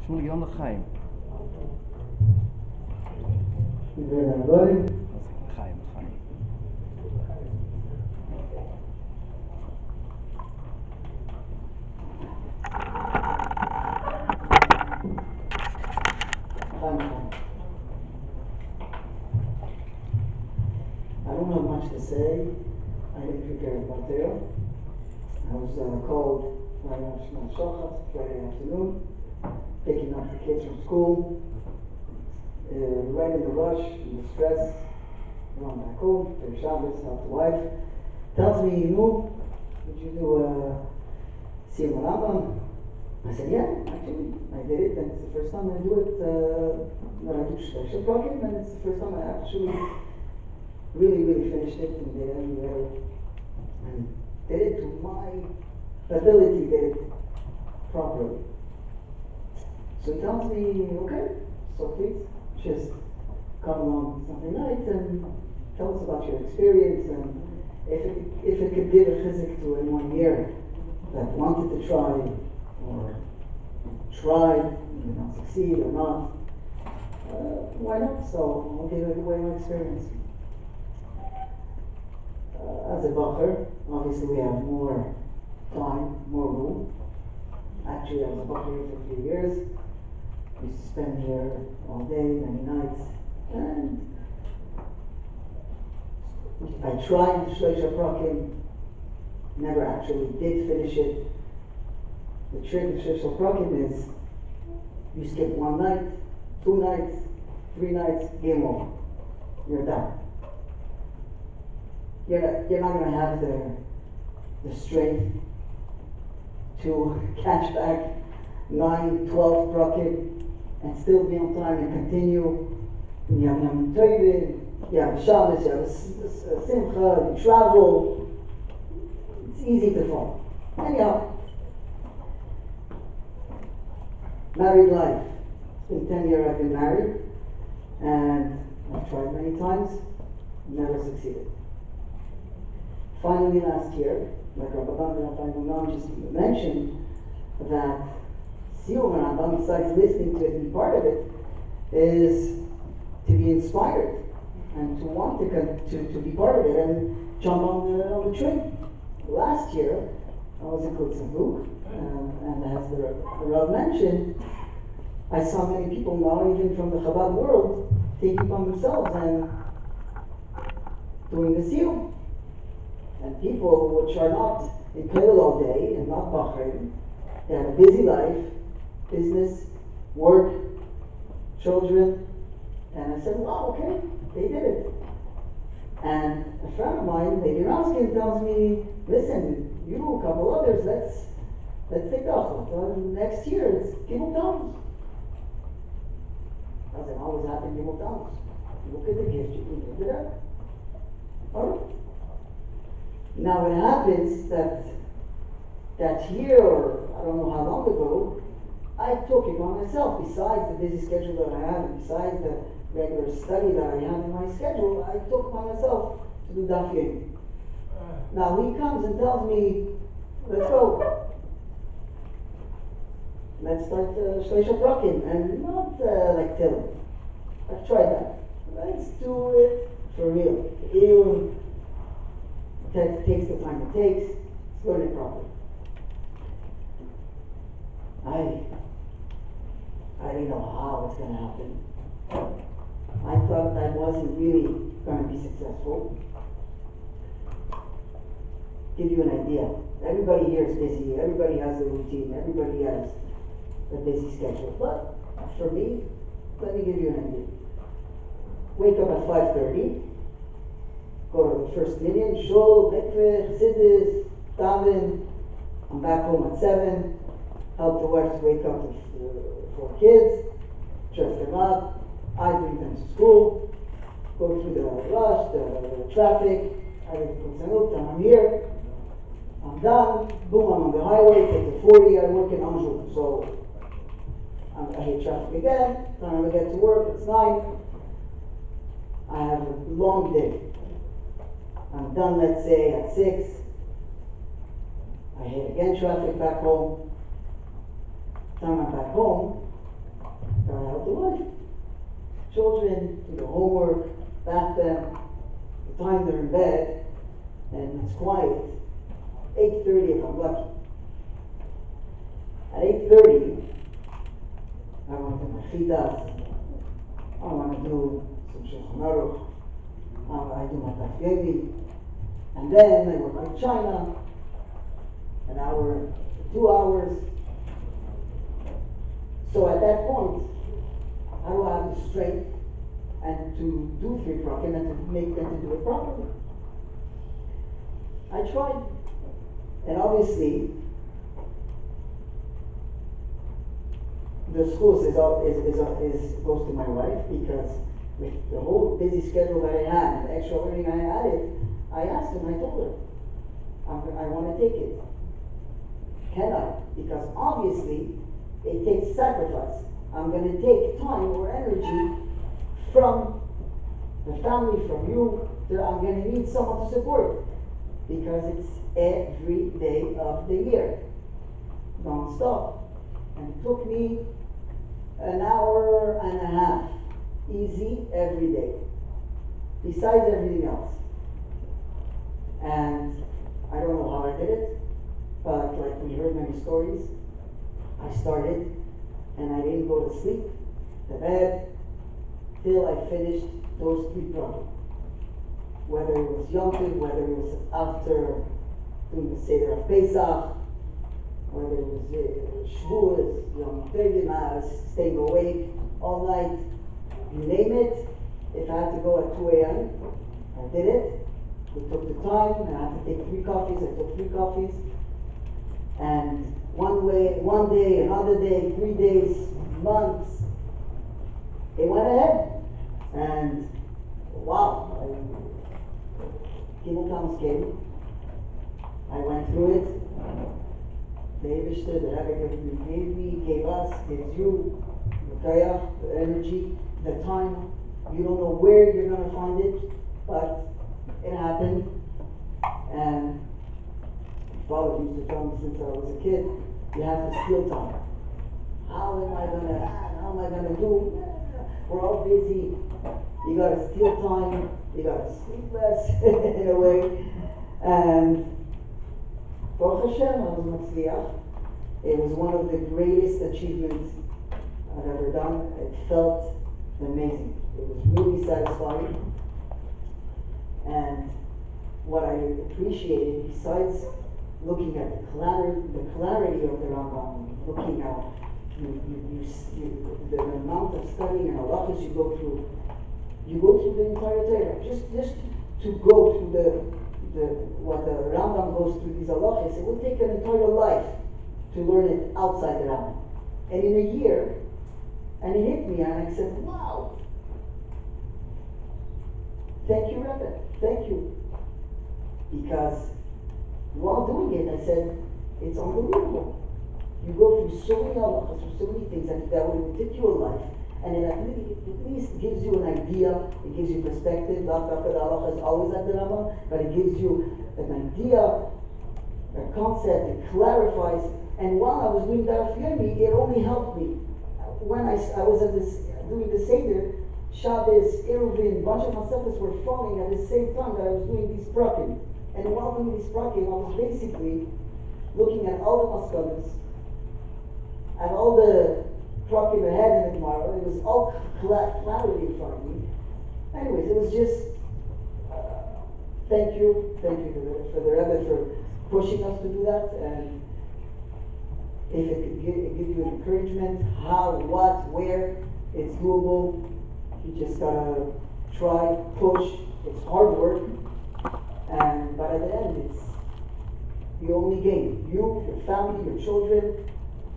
שמואל גאון לחיים. חיים. חיים. I don't have much to say. I didn't prepare Mונטריאול. I was called by Shochat Friday afternoon, picking up the kids from school, right in the rush, in the stress, going back home, to Shabbos, help the wife. Tells me, would you do סיום הרמבם? I said, yeah, actually, I did it, and it's the first time I do it, that I do special program, and it's the first time I actually really finished it and did it, and did it to my ability, did it properly. So he tells me, okay, so please just come along Sunday night and tell us about your experience, and if it could give a chizik to anyone here that wanted to try or tried and did not succeed or not, why not? So I'll give away my experience. As a bacher, obviously we have more time, more room. Actually, I was a bacher for 3 years. I used to spend here all day, many nights, and I tried the Shloisha Prakim, never actually did finish it. The trick of Shloisha Prakim is you skip 1 night, 2 nights, 3 nights, game over. You're done. You're not going to have the strength to catch back 9, 12 prakim and still be on time and continue. And you have Yom Tovim, you have a Shabbos, you have a Simcha, you travel. It's easy to fall. Anyhow, married life. It's been 10 years I've been married, and I've tried many times, never succeeded. Finally, last year, like Rabban just mentioned, that סיום Rambam, besides listening to it and part of it, is to be inspired and to want to be part of it and jump on the train. Last year, I was in Kutzavuk, and as the Rav mentioned, I saw many people now, even from the Chabad world, taking upon themselves and doing the סיום. And people which are not in Kollel all day and not Bahrain, they have a busy life, business, work, children, and I said, wow, okay, they did it. And a friend of mine, Lady Raskin, tells me, listen, you, a couple others, let's take off. Next year, it's Gimel Tammuz. I said, how was happening Gimel Tammuz? Look at the gift you can give it up. All right. Now it happens that year, or I don't know how long ago, I took it on myself. Besides the busy schedule that I have, and besides the regular study that I have in my schedule, I took upon myself to do Daf Yomi. Now he comes and tells me, let's go. Let's start Shloisha Prakim, and not like Tilly. I've tried that. Let's do it for real. Even it takes the time it takes. Let's learn it properly. I didn't know how it's going to happen. I thought I wasn't really going to be successful. Give you an idea. Everybody here is busy. Everybody has a routine. Everybody has a busy schedule. But for me, let me give you an idea. Wake up at 5:30. Go to the first minyan, shul, mikveh, chassidus, daven. I'm back home at 7. Help the wife to wake up the 4 kids, dress them up. I bring them to school, go through the rush, the traffic. I get to Kutzavuk, and I'm here. I'm done. Boom, I'm on the highway. Take the 40. I work in Amzur, so I hit traffic again. Time I get to work, it's 9. I have a long day. I'm done, let's say, at 6. I hit again traffic back home. Time I'm back home, out the life. Children do the homework, bath them, the time they're in bed, and it's quiet. 8:30 if I'm lucky. At 8:30, I want to do my chitas. I want to do some Shulchan Aruch. I do my Daf Yomi. And then I work with China, an hour, 2 hours. So at that point, I will have the strength and to do 3 prakim and to make them to do it properly. I tried. And obviously, the schools goes to my wife, because with the whole busy schedule that I had and the extra learning I added, I asked her, I told her, I want to take it. Can I? Because obviously it takes sacrifice. I'm going to take time or energy from the family, from you. I'm going to need someone to support, because it's every day of the year, non-stop. And it took me an hour and a half, easy, every day, besides everything else. And I don't know how I did it, but like we heard many stories, I started and I didn't go to sleep, to bed, till I finished those 3 projects. Whether it was Yom Tov, whether it was after doing the Seder of Pesach, whether it was Shavuos, Yom Tov, staying awake all night, you name it. If I had to go at 2 a.m., I did it. We took the time, and I had to take 3 coffees. I took 3 coffees. And one day, another day, 3 days, months, it went ahead. And wow, Gimel Tammuz came. I went through it. The Eibishter, the Rebbe gave us, gives you the kayach, the energy, the time. You don't know where you're going to find it, but it happened. And my father used to tell me since I was a kid, you have to steal time. How am I going to do? We're all busy. You got to steal time. You got to sleep less in a way. And Baruch Hashem, I was Matzliach. It was one of the greatest achievements I've ever done. It felt amazing. It was really satisfying. And what I appreciated, besides looking at the clarity of the Rambam, looking at the amount of studying and halachas you go through the entire Torah. Just to go through what the Rambam goes through these halachas, it will take an entire life to learn it outside the Rambam. And in a year, and it hit me, and I said, wow, thank you, Rebbe, thank you. Because while doing it, I said, it's unbelievable. You go through so many halachas, through so many things, and that will take you a life. And it at least gives you an idea, it gives you perspective. Not that the halacha is always at the Rambam, but it gives you an idea, a concept, it clarifies. And while I was doing Daf Yomi, it only helped me. When I was doing the Seder, Shabbos, Eruvin, a bunch of Masechtas were falling at the same time that I was doing these prakim. And while doing these prakim, I was basically looking at all the maskanas, at all the prakim ahead in the tomorrow. It was all clarity in front of me. Anyways, it was just thank you for the Rebbe for pushing us to do that. And if it could give you an encouragement, how, what, where, it's doable. You just gotta try, push. It's hard work, but at the end, it's the only gain. You, your family, your children,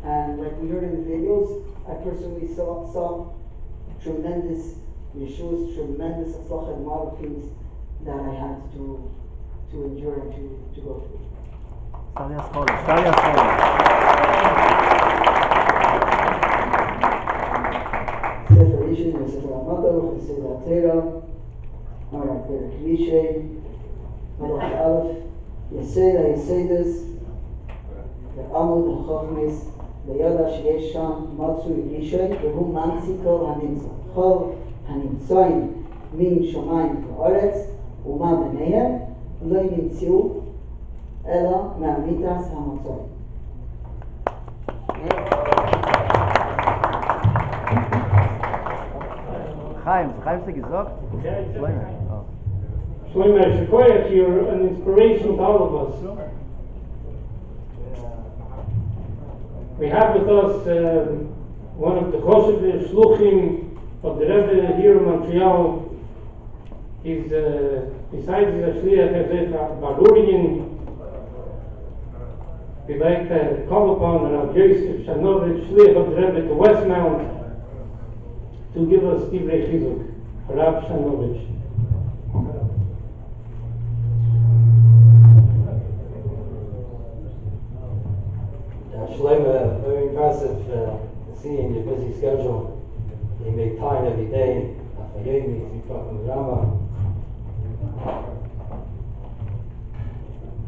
and like we heard in the videos, I personally saw tremendous Yeshua's tremendous atzlacha and a lot of things that I had to endure and to go through. Sefer Rishon, Sefer Hamato, Sefer Atera, Amar Per Klishe, Malach Aleph, Yeseda, Yesedas, the Amud HaChachmes, ויודע שיש שם מצוי ראשון והוא ממציא כל הנמצא. כל הנמצאים מן שמיים וארץ ומה ביניהם לא נמצאו אלא מהמיתס המצוי. Chaim hat gesagt? Shlomo Shekoyach, you're an inspiration to all of us. We have with us one of the Choshev Shluchim of the Rebbe here in Montreal. He's, besides the Shliach Barurian, we'd like to call upon Rav Yosef Shanovich, Shliach of the Rebbe to Westmount, to give us Divrei Chizuk. Rav Shanovich. Shlomo, very impressive seeing your busy schedule. You make time every day. Afayemi, you talk from the Rambam.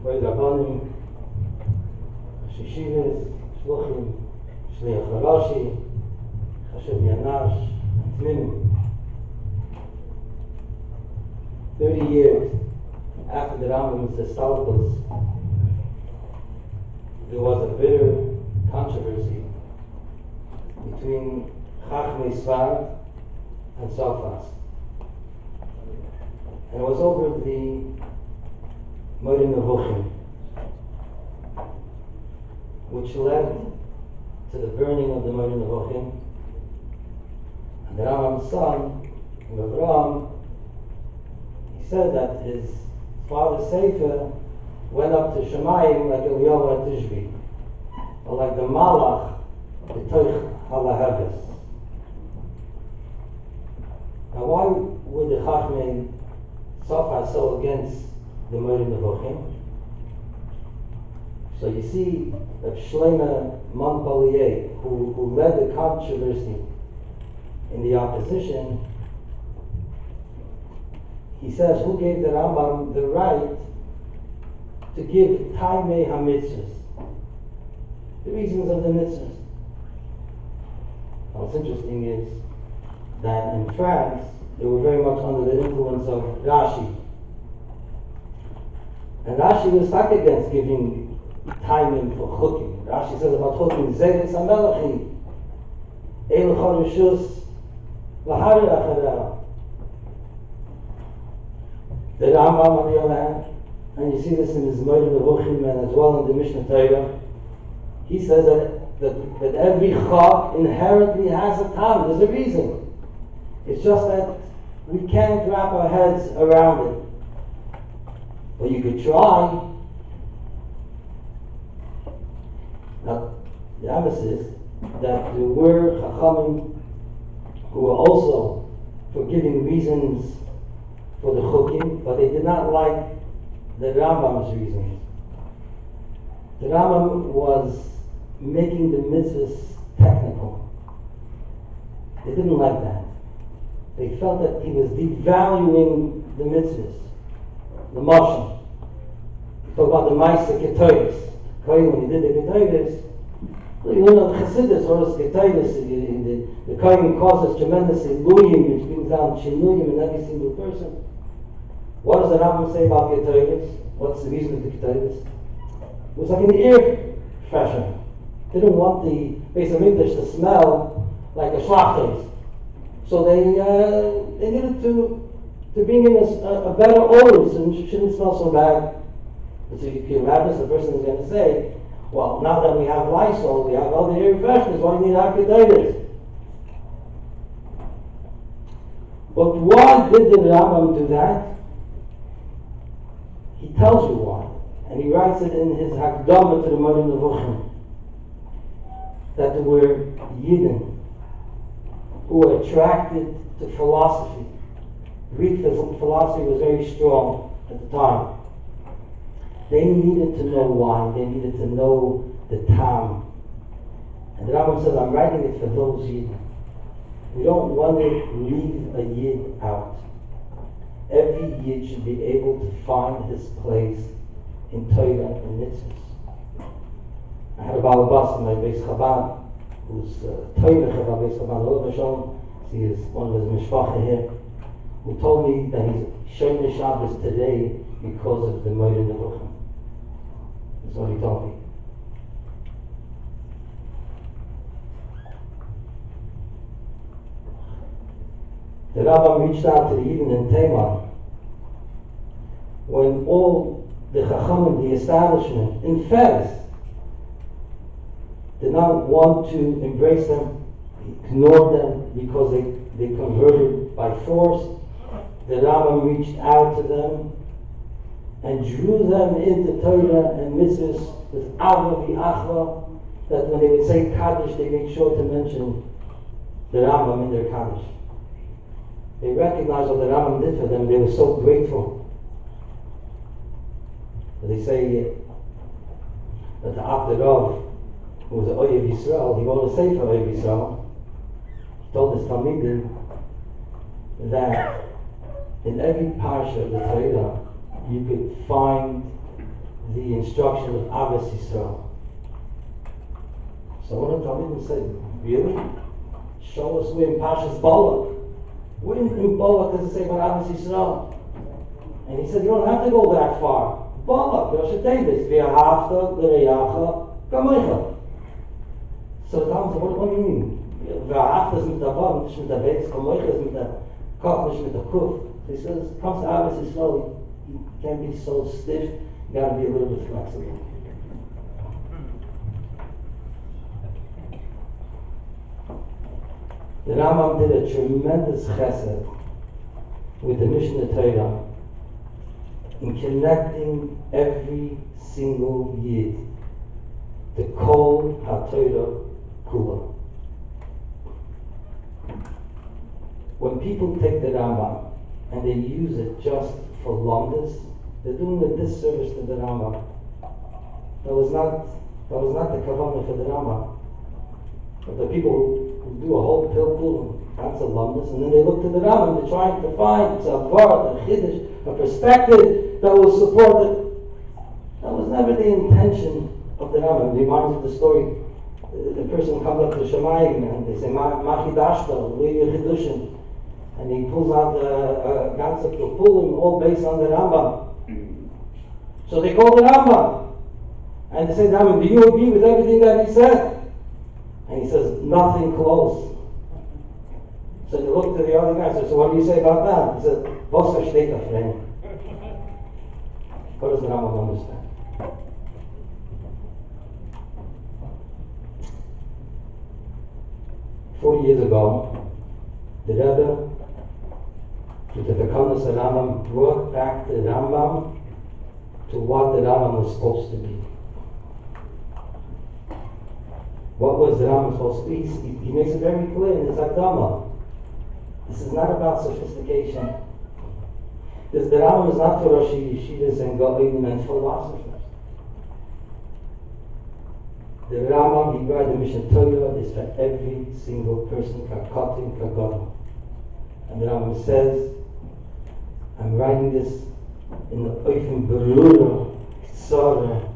For the Rabbanim, Shishivas, Shluchim, Shliach Harashi, Chashuv Yanash, Tminim. 30 years after the Rambam's Estalpus, there was a bitter controversy between Chachmei Sfard and Safas. And it was over the Moreh Nevuchim, which led to the burning of the Moreh Nevuchim. And the Rambam's son, Avraham, he said that his father's Sefer went up to Shemayim like Eliyahu at Tishbi, or like the Malach, the Toich HaLahavas. Now, why were the Chachmei Safar so against the Moreh Nevuchim? So you see that Shlomo Montpellier, who led the controversy in the opposition, he says, who gave the Rambam the right to give Taimei HaMitzvahs, the reasons of the mitzvahs? What's interesting is that in France, they were very much under the influence of Rashi. And Rashi was stuck against giving timing for chukim. Rashi says about chukim, Zeres HaMelachi, Eil Chorishus, V'Harer Acharah. The Rambam, on the other hand, and you see this in his Moreh Nevuchim and as well in the Mishnah Torah, he says that every chag inherently has a time. There's a reason. It's just that we can't wrap our heads around it. But you could try. Now, the emphasis that there were chachamim who were also for giving reasons for the chukim, but they did not like the Rambam's reasons. The Rambam was making the mitzvahs technical. They didn't like that. They felt that he was devaluing the mitzvahs. The mashal. Talk about the Maisa Ketoris. When he did the Ketoris, you know, the Chassidus or the Ketoris, the Kohen causes tremendous illusion, which brings down shinuyim in every single person. What does the Rambam say about Ketoris? What's the reason of the Ketoris? It was like an ear freshener. They didn't want the base of English to smell like a schlachtes. So they needed to bring in a better odor, so it shouldn't smell so bad. So you can imagine the person is going to say, well, now that we have Lysol, we have all the air fresheners, why do you need Ketoris? But why did the Rambam do that? He tells you why. And he writes it in his Hakdama to the Moreh Nevuchim, that there were Yidden who were attracted to philosophy. Greek philosophy was very strong at the time. They needed to know why. They needed to know the time. And the Rambam says, I'm writing it for those Yidden. We don't want to leave a Yid out. Every Yid should be able to find his place in Torah and mitzvahs. I had a balabas in my base Chabad, who's Toivech of our base Chabad, Olav Hashem, he is one of his mishpacha here, who told me that he's Shemini Shabbos today because of the Moed Nevuchim. That's what he told me. The Rambam reached out to the Yidden in Teman when all the Chachamim, the establishment in Fez, did not want to embrace them, ignored them because they converted by force. The Rambam reached out to them and drew them into Torah and mitzvahs with Ava v'Achva, that when they would say Kaddish, they made sure to mention the Rambam in their Kaddish. They recognized what the Rambam did for them. They were so grateful. They say that the Abder Rav, who was an Oyev Yisrael, he wrote a sefer Oyev Yisrael. He told his Talmidim that in every parsha of the Torah you could find the instruction of Ahavas Yisrael. So one of the Talmidim said, really? Show us where in Parshas Balak. Where in Balak does it say about Ahavas Yisrael? And he said, you don't have to go that far. Balak, Rosh Hashanah, V'ahavta l'reyacha kamecha. So the Talmud said, what do you mean? V'ahavta is mit der Vav, nicht mit der Beis, kamecha is mit der Kaf, nicht mit der Kuf. So he says, it comes to Ahavas Yisrael, you can't be so stiff, you got to be a little bit flexible. The Rambam did a tremendous chesed with the Mishnah Torah in connecting every single Yid to Kol HaTorah Kula. When people take the Rambam and they use it just for lumdus, they're doing a disservice to the Rambam. That was not the kavanah for the Rambam. But the people who do a whole pilpul, that's a lumdus, and then they look to the Rambam, they're trying to find a vart, a chiddush, a perspective that will support it. That was never the intention of the Rambam. It reminds of the story. The person comes up to Shemayim and they say, Ma chidashta, where are your chidushim? And he pulls out a ganze pilpulim, all based on the Rambam. So they call the Rambam. And they say, Rambam, do you agree with everything that he said? And he says, nothing close. So they look to the other guy and say, so what do you say about that? He said, was versteht der Fremd? What does the Rambam understand? Years ago, the Rebbe, with the Takanas of Rambam, brought back the Rambam to what the Rambam was supposed to be. What was the Rambam supposed to be? He makes it very clear in his Akdama. This is not about sophistication. The Rambam is not for Rosh Yeshivas and Golim and philosophers. The Rambam, he wrote the Mishnah Torah, is for every single person, Kakotim, Kagotim. And the Rambam says, I'm writing this in the Oifim Berura, Ksara,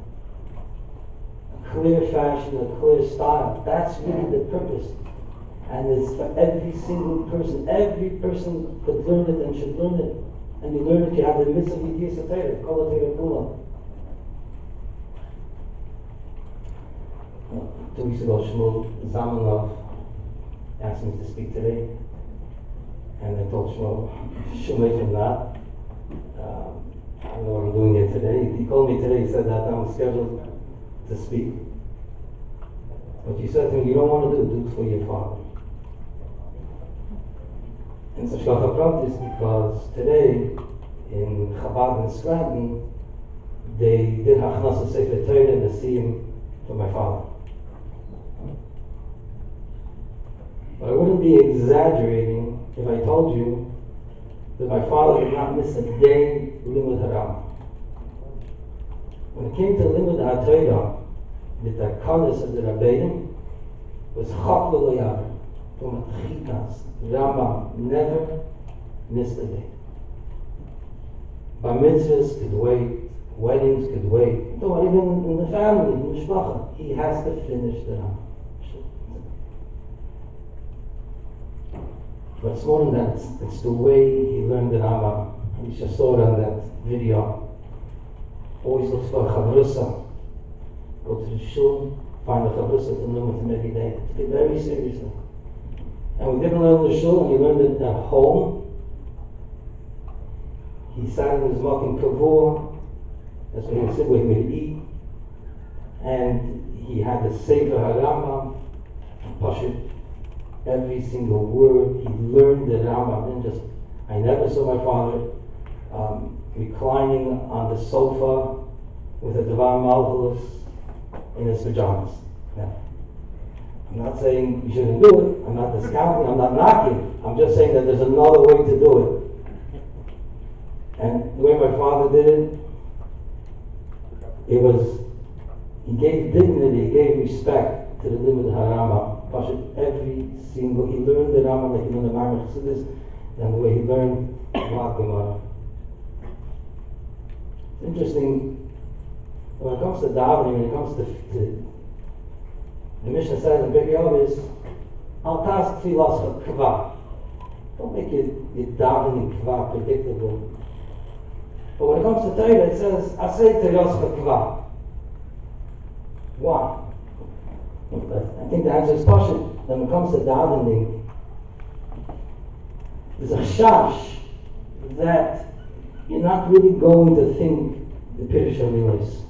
a clear fashion, a clear style. That's really the purpose. And it's for every single person. Every person could learn it and should learn it. And you learn it, you have the mitzvah of Yidiyas HaTorah, Kol HaTorah Kula. 2 weeks ago, Shmuel Zamanov asked me to speak today. And I told Shmuel, Shmuel from that. I don't know what I'm doing here today. He called me today, he said that I'm scheduled to speak. But you said to me, you don't want to do it for your father. And so Shlocha Prat is because today in Chabad and Scranton, they did Hachnas Sefer Torah and the סיום for my father. But I wouldn't be exaggerating if I told you that my father did not miss a day Limud Haram. When it came to Limud HaTorah, the Takanas of the Rabbeim was Chak V'lo Yaver. From Chitas, Rambam never missed a day. Bar mitzvahs could wait, weddings could wait. No, even in the family, in the mishpacha, he has to finish the Rambam. But it's more than that. It's the way he learned the Rambam. You just saw it on that video. Always looks for a chavrusa. Go to the shul, find a chavrusa to learn with him every day. Take it very seriously. And we didn't learn the shul, and he learned it at home. He sat in his makom kavur. That's where he would sit, where he would eat. And he had the Sefer HaRambam, Pashut, every single word. He learned the Rambam. I never saw my father reclining on the sofa with a Devar Malchus in his pajamas. No. I'm not saying you shouldn't do it. I'm not discounting. I'm not knocking. I'm just saying that there's another way to do it. And the way my father did it, he gave dignity, he gave respect to the limit of Harambam. Every single, he learned the Rambam like he learned the Maimon Chassidus, and the way he learned Black Gemara. It's interesting, when it comes to davening, when it comes to the Mishnah says in Big Yovis, Al Tas Tfilas Kva. Don't make your davening Kva predictable. But when it comes to Torah, it says, Asay Tfilas Kva. Why? I think the answer is partial. When it comes to davening, there's a chash that you're not really going to think the Pirush HaMilos,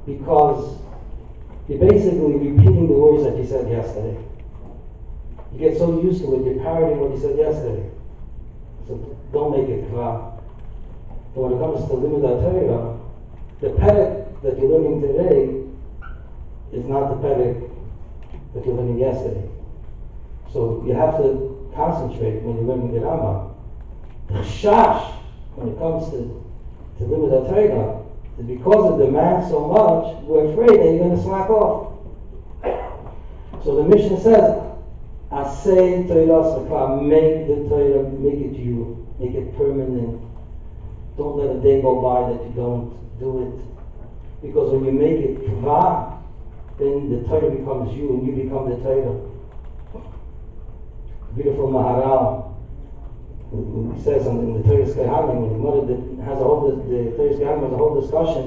because you're basically repeating the words that you said yesterday. You get so used to it, you're parroting what you said yesterday. So don't make it kva. But when it comes to limud HaTorah, the perek that you're learning today is not the perek that you're learning yesterday. So you have to concentrate when you're learning the Rambam. The chash, when it comes to limud HaTorah, is because it demands so much, we're afraid that you're going to slack off. So the Mishnah says, Asay Torah Sakha, make the Torah, make it you, make it permanent. Don't let a day go by that you don't do it. Because when you make it kva, then the Torah becomes you and you become the Torah. Beautiful Maharal, who says in the Torah Skehanim, when the Torah Skehanim has a whole discussion,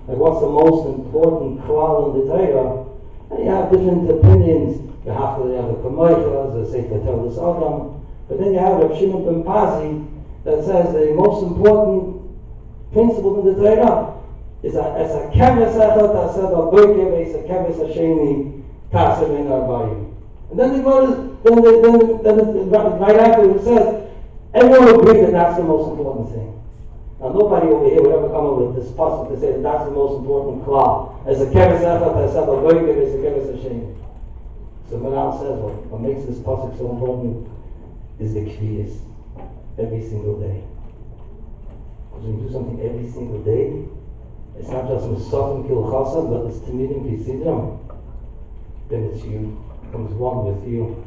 like what's the most important klal in the Torah, and you have different opinions. You have to have a Kamoicha, the Sefer Telis Adam, but then you have Rav Shimon ben Pazi that says the most important principle in the Torah is a keves echad taseh b'boker ve'es a keves hasheni taseh ben harbayim. And then the right after it says, everyone agrees that that's the most important thing. Now nobody over here would ever come up with this pasuk to say that that's the most important klal. As a keves echad taseh b'boker ve'es a keves hasheni. So Maral says what makes this pasuk so important is the kviyas every single day. Because when you do something every single day, it's not just Musaf and Kilchasa, but it's Tamidim Kisidram. Then it's you, becomes one with you.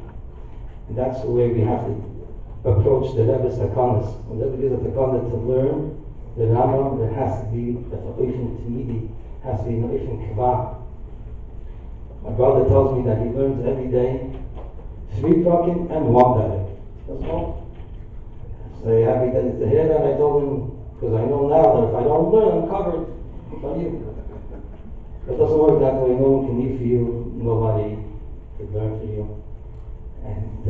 And that's the way we have to approach the Rebbe's Takanas. When the Rebbe gives a Takana to learn the Rambam, there has to be a Oifin Tamidi, has to be an Oifin Kva. My brother tells me that he learns every day 3 prakim and 1 perek. That's all. So happy that to hear that. I told him, because I know now that if I don't learn, I'm covered by you. But it doesn't work that way. No one can eat for you. Nobody can learn for you. And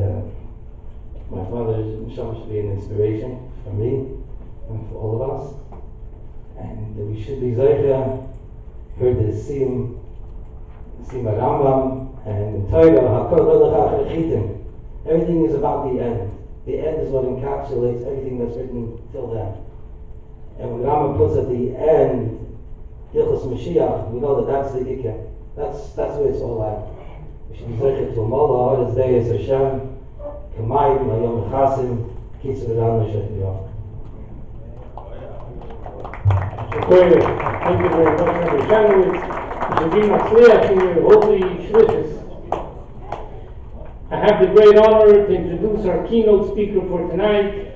my father's neshama should be an inspiration for me and for all of us. And we should be zeicha. Heard the Sim Rambam and Torah. Everything is about the end. The end is what encapsulates everything that's written till then. And when Rambam puts at the end Hilchos Mashiach, we know that that's the Ikeh. That's what it's all like. We should be zeichet to Amola, Ha'odis Deis Hashem, Kamayim, Hayom Chasim, Kitzur Rana Shechiyah. Thank you very much, Rabbi Shanowitz. You should be Matzliach in your holy shlichus. I have the great honor to introduce our keynote speaker for tonight,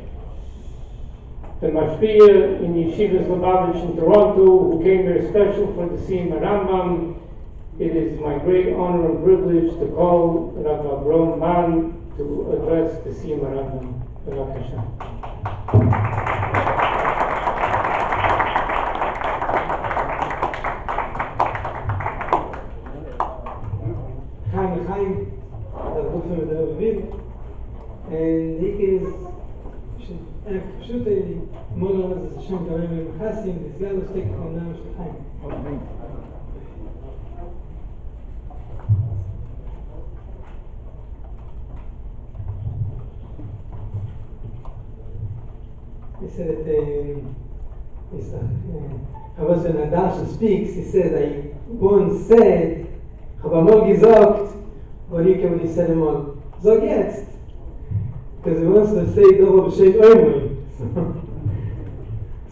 the Mashpia in Yeshivas Lubavitch in Toronto, who came here special for the Sim Rambam. It is my great honor and privilege to call Rabbi Bron Man to address the Sim Rambam. B'vakasha. Chaim, the book from the Rebbe, and he is pשוט מולו הזה זה שם קוראים למחסים, נסגר לו שתי כהונם של חיים. He said that when Adasha speaks, he says, I once said, ich habe einmal gesagt, und ich habe nicht gesagt einmal, sag jetzt. Because he wants to say double b'shem oimri.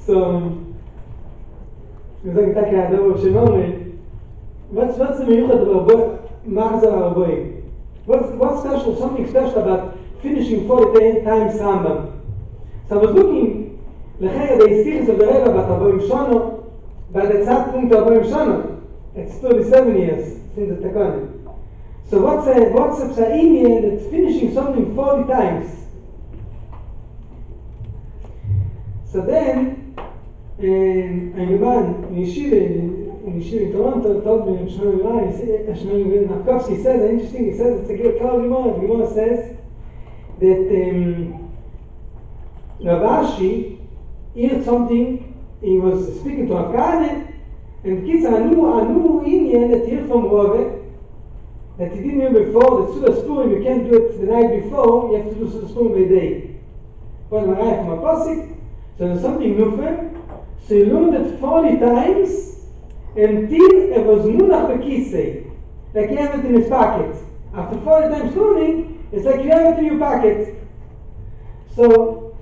So, he was like, double b'shem oimri. What's the miyuchad about Mahzor Harboim? What's special, something special about finishing 40 times Rambam? So I was looking, lechera the Yistichis of the Rebbe about Harboim Shono, by the Zeitpunkt Harboim Shono. It's 37 years since the Takonim. So what's a psa'inyan that's finishing something 40 times? So then, a man in Yeshiva in Toronto told me, Shmuel Markovsky says, interesting, he says, it's a good Gemara. The Gemara says that Rav Ashi heard something, he was speaking to a Kahane, and the kids knew Indian that he heard from Rove, that he didn't hear before, that Suda Spurim, you can't do it the night before, you have to do Suda Spurim by day. But when I from a Pasik, so there's something new for him, so he learned it 40 times, until it was Munach Bekisei, like you have it in his pocket. After 40 times learning, it's like you have it in your pocket. So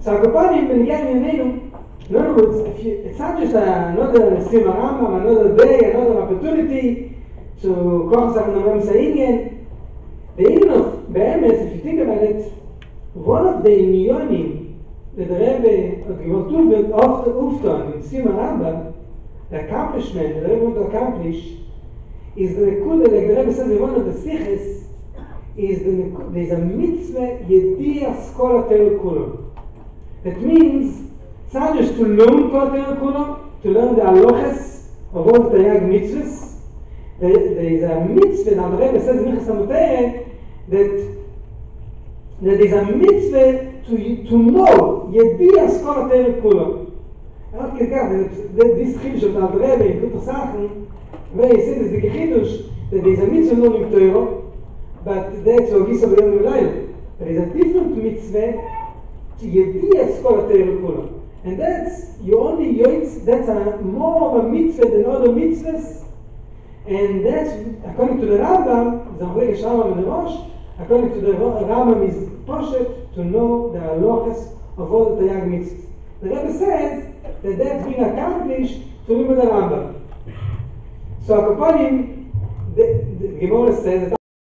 Akapanim, when again you name, in other words, it's not just another Sim Rambam, another day, another opportunity, to koch sagen am Sainian. The even of Be'emes, if you think about it, one of the inyonim that the Rebbe of the Ufton in Sim Rambam, the accomplishment that the Rebbe want to accomplish, is the Nekuda, like the Rebbe says in one of the Siches, is there's a mitzvah Yedias Kol HaTorah Kulo. That means it's not just to learn Kol HaTorah Kulo, to learn the halachas of all the Tayag mitzvahs. There is a mitzvah, now the Rebbe says in Minchas HaMoteret, that there is a mitzvah to know Yedias Kol HaTorah Kulo. Not this Chiddush of the Rebbe in Kuto Sachen, where he said it's the Chiddush that there is a mitzvah learning Torah, but that's what he said in the there is a different mitzvah to Yedias Kol HaTorah Kulo. And that's, that's more of a mitzvah than other mitzvahs. And that's, according to the Rambam, according to the Rambam is poshet to know the halachas of all the Tayag mitzvahs. The Rebbe says that that's been accomplished through the Rambam. So, Akapanim, the Gemara says that